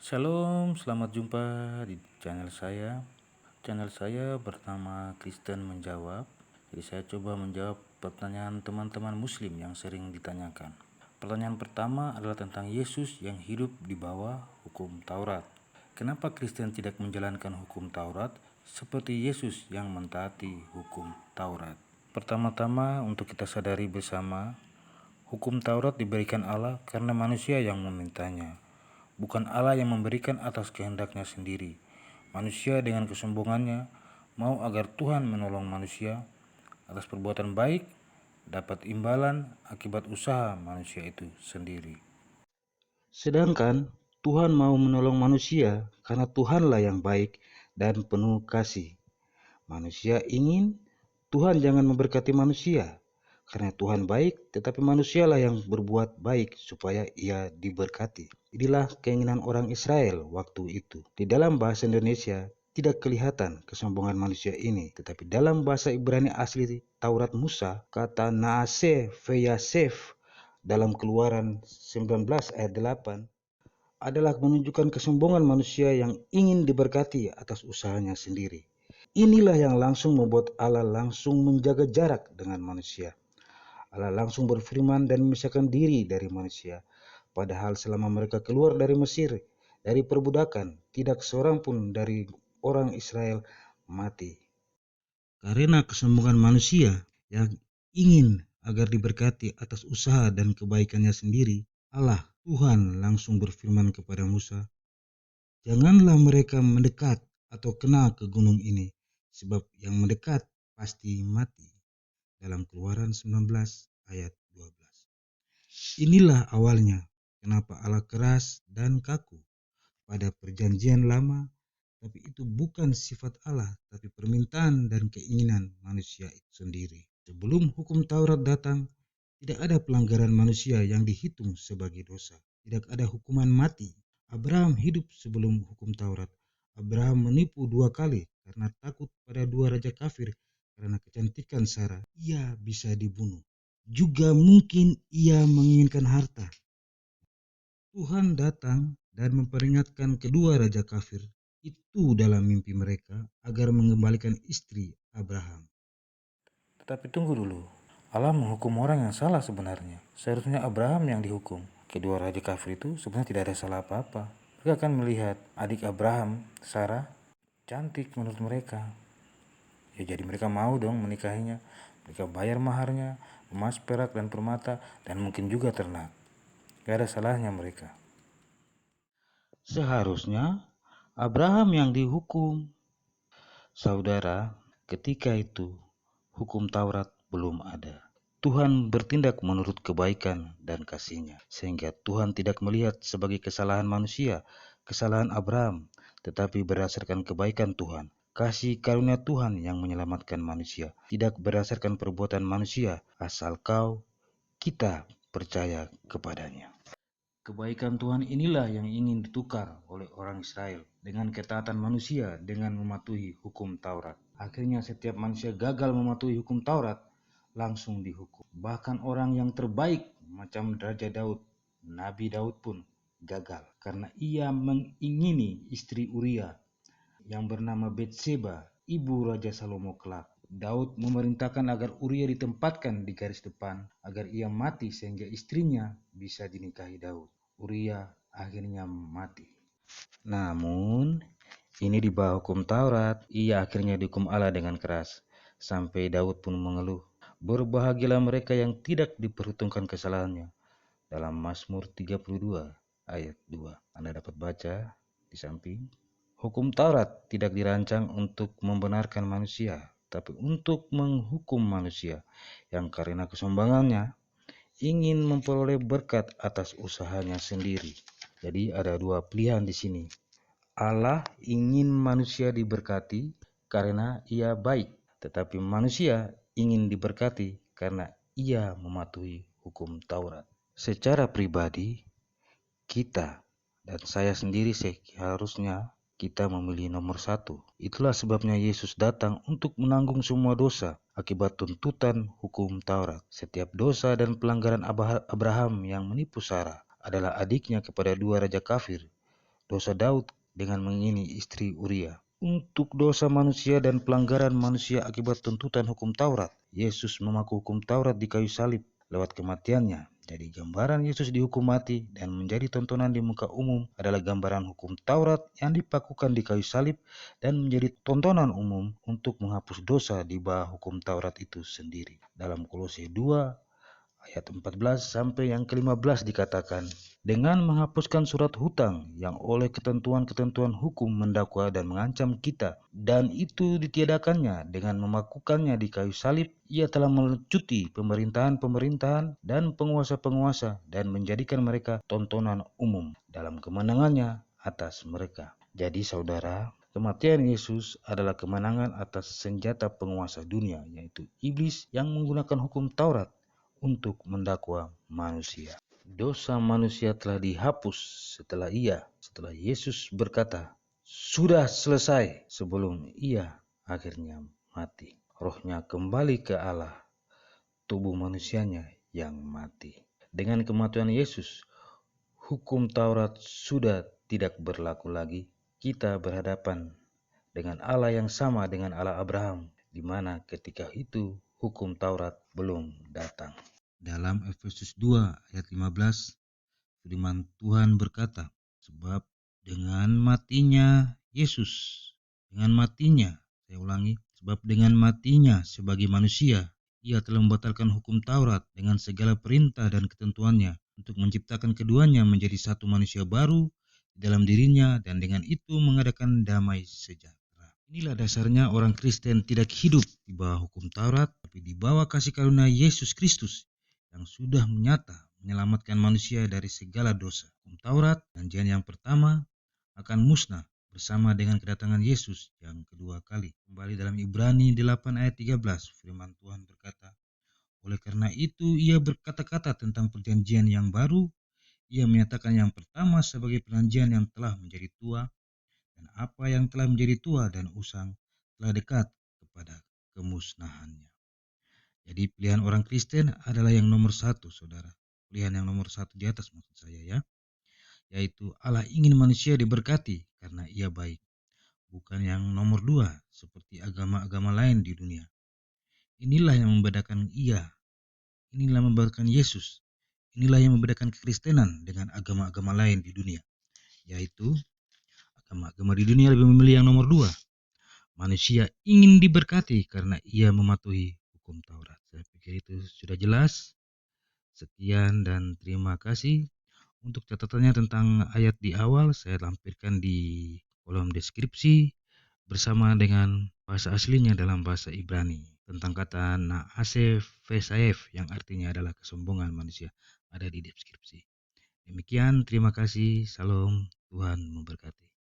Shalom, selamat jumpa di channel saya. Channel saya bernama Kristen Menjawab. Jadi saya coba menjawab pertanyaan teman-teman muslim yang sering ditanyakan. Pertanyaan pertama adalah tentang Yesus yang hidup di bawah hukum Taurat. Kenapa Kristen tidak menjalankan hukum Taurat seperti Yesus yang mentaati hukum Taurat? Pertama-tama untuk kita sadari bersama, hukum Taurat diberikan Allah karena manusia yang memintanya. Bukan Allah yang memberikan atas kehendaknya sendiri. Manusia dengan kesombongannya mau agar Tuhan menolong manusia atas perbuatan baik, dapat imbalan akibat usaha manusia itu sendiri. Sedangkan Tuhan mau menolong manusia karena Tuhanlah yang baik dan penuh kasih. Manusia ingin Tuhan jangan memberkati manusia karena Tuhan baik, tetapi manusialah yang berbuat baik supaya ia diberkati. Inilah keinginan orang Israel waktu itu. Di dalam bahasa Indonesia tidak kelihatan kesombongan manusia ini, tetapi dalam bahasa Ibrani asli Taurat Musa, kata naaseh veyasef dalam Keluaran 19 ayat 8 adalah menunjukkan kesombongan manusia yang ingin diberkati atas usahanya sendiri. Inilah yang langsung membuat Allah langsung menjaga jarak dengan manusia. Allah langsung berfirman dan memisahkan diri dari manusia. Padahal selama mereka keluar dari Mesir, dari perbudakan, tidak seorang pun dari orang Israel mati. Karena kesombongan manusia yang ingin agar diberkati atas usaha dan kebaikannya sendiri, Allah Tuhan langsung berfirman kepada Musa, "Janganlah mereka mendekat atau kena ke gunung ini, sebab yang mendekat pasti mati." Dalam Keluaran 19 ayat 12. Inilah awalnya kenapa Allah keras dan kaku pada perjanjian lama, tapi itu bukan sifat Allah, tapi permintaan dan keinginan manusia itu sendiri. Sebelum hukum Taurat datang, tidak ada pelanggaran manusia yang dihitung sebagai dosa. Tidak ada hukuman mati. Abraham hidup sebelum hukum Taurat. Abraham menipu 2 kali karena takut pada 2 raja kafir. Karena kecantikan Sarah, ia bisa dibunuh. Juga mungkin ia menginginkan harta. Tuhan datang dan memperingatkan kedua raja kafir itu dalam mimpi mereka agar mengembalikan istri Abraham. Tetapi tunggu dulu, Allah menghukum orang yang salah sebenarnya. Seharusnya Abraham yang dihukum. Kedua raja kafir itu sebenarnya tidak ada salah apa-apa. Mereka akan melihat adik Abraham, Sarah, cantik menurut mereka. Ya jadi mereka mau dong menikahinya. Mereka bayar maharnya, emas, perak, dan permata, dan mungkin juga ternak. Gak ada salahnya mereka. Seharusnya Abraham yang dihukum. Saudara, ketika itu hukum Taurat belum ada. Tuhan bertindak menurut kebaikan dan kasih-Nya, sehingga Tuhan tidak melihat sebagai kesalahan manusia, kesalahan Abraham, tetapi berdasarkan kebaikan Tuhan. Kasih karunia Tuhan yang menyelamatkan manusia, tidak berdasarkan perbuatan manusia, asal kita percaya kepadanya. Kebaikan Tuhan inilah yang ingin ditukar oleh orang Israel dengan ketaatan manusia dengan mematuhi hukum Taurat. Akhirnya setiap manusia gagal mematuhi hukum Taurat, langsung dihukum. Bahkan orang yang terbaik macam Raja Daud, Nabi Daud pun gagal karena ia mengingini istri Uria yang bernama Betseba, ibu Raja Salomo kelak. Daud memerintahkan agar Uria ditempatkan di garis depan agar ia mati sehingga istrinya bisa dinikahi Daud. Uria akhirnya mati. Namun, ini di bawah hukum Taurat, ia akhirnya dihukum Allah dengan keras. Sampai Daud pun mengeluh, "Berbahagialah mereka yang tidak diperhitungkan kesalahannya." Dalam Mazmur 32 ayat 2. Anda dapat baca di samping. Hukum Taurat tidak dirancang untuk membenarkan manusia, tapi untuk menghukum manusia yang karena kesombongannya ingin memperoleh berkat atas usahanya sendiri. Jadi ada 2 pilihan di sini. Allah ingin manusia diberkati karena ia baik, tetapi manusia ingin diberkati karena ia mematuhi hukum Taurat. Secara pribadi, kita dan saya sendiri seharusnya kita memilih nomor 1. Itulah sebabnya Yesus datang untuk menanggung semua dosa akibat tuntutan hukum Taurat. Setiap dosa dan pelanggaran Abraham yang menipu Sarah adalah adiknya kepada 2 raja kafir. dosa Daud dengan mengingini istri Uria. Untuk dosa manusia dan pelanggaran manusia akibat tuntutan hukum Taurat, Yesus memaku hukum Taurat di kayu salib lewat kematiannya. Jadi gambaran Yesus dihukum mati dan menjadi tontonan di muka umum adalah gambaran hukum Taurat yang dipakukan di kayu salib dan menjadi tontonan umum untuk menghapus dosa di bawah hukum Taurat itu sendiri. Dalam Kolose 2 ayat 14 sampai yang ke-15 dikatakan, dengan menghapuskan surat hutang yang oleh ketentuan-ketentuan hukum mendakwa dan mengancam kita, dan itu ditiadakannya dengan memakukannya di kayu salib, ia telah melucuti pemerintahan-pemerintahan dan penguasa-penguasa dan menjadikan mereka tontonan umum dalam kemenangannya atas mereka. Jadi saudara, kematian Yesus adalah kemenangan atas senjata penguasa dunia, yaitu iblis yang menggunakan hukum Taurat untuk mendakwa manusia. Dosa manusia telah dihapus setelah Yesus berkata, "Sudah selesai," sebelum ia akhirnya mati. Rohnya kembali ke Allah, tubuh manusianya yang mati. Dengan kematian Yesus, hukum Taurat sudah tidak berlaku lagi. Kita berhadapan dengan Allah yang sama dengan Allah Abraham, di mana ketika itu hukum Taurat belum datang. Dalam Efesus 2 ayat 15, firman Tuhan berkata, sebab dengan matinya Yesus, sebab dengan matinya sebagai manusia, ia telah membatalkan hukum Taurat dengan segala perintah dan ketentuannya untuk menciptakan keduanya menjadi satu manusia baru di dalam dirinya dan dengan itu mengadakan damai sejahtera. Inilah dasarnya orang Kristen tidak hidup di bawah hukum Taurat, tapi di bawah kasih karunia Yesus Kristus yang sudah nyata menyelamatkan manusia dari segala dosa. Hukum Taurat, perjanjian yang pertama, akan musnah bersama dengan kedatangan Yesus yang kedua kali. Kembali dalam Ibrani 8 ayat 13, firman Tuhan berkata, oleh karena itu ia berkata-kata tentang perjanjian yang baru, ia menyatakan yang pertama sebagai perjanjian yang telah menjadi tua, dan apa yang telah menjadi tua dan usang telah dekat kepada kemusnahannya. Jadi pilihan orang Kristen adalah yang nomor satu, saudara. Pilihan yang nomor satu di atas maksud saya ya. Yaitu Allah ingin manusia diberkati karena ia baik. Bukan yang nomor dua seperti agama-agama lain di dunia. Inilah yang membedakan inilah yang membedakan Yesus. Inilah yang membedakan kekristenan dengan agama-agama lain di dunia. Yaitu agama-agama di dunia lebih memilih yang nomor dua. Manusia ingin diberkati karena ia mematuhi hukum Taurat. Saya pikir itu sudah jelas. Sekian dan terima kasih. Untuk catatannya tentang ayat di awal saya lampirkan di kolom deskripsi bersama dengan bahasa aslinya dalam bahasa Ibrani. Tentang kata Naasef Vesaef yang artinya adalah kesombongan manusia ada di deskripsi. Demikian, terima kasih. Salam, Tuhan memberkati.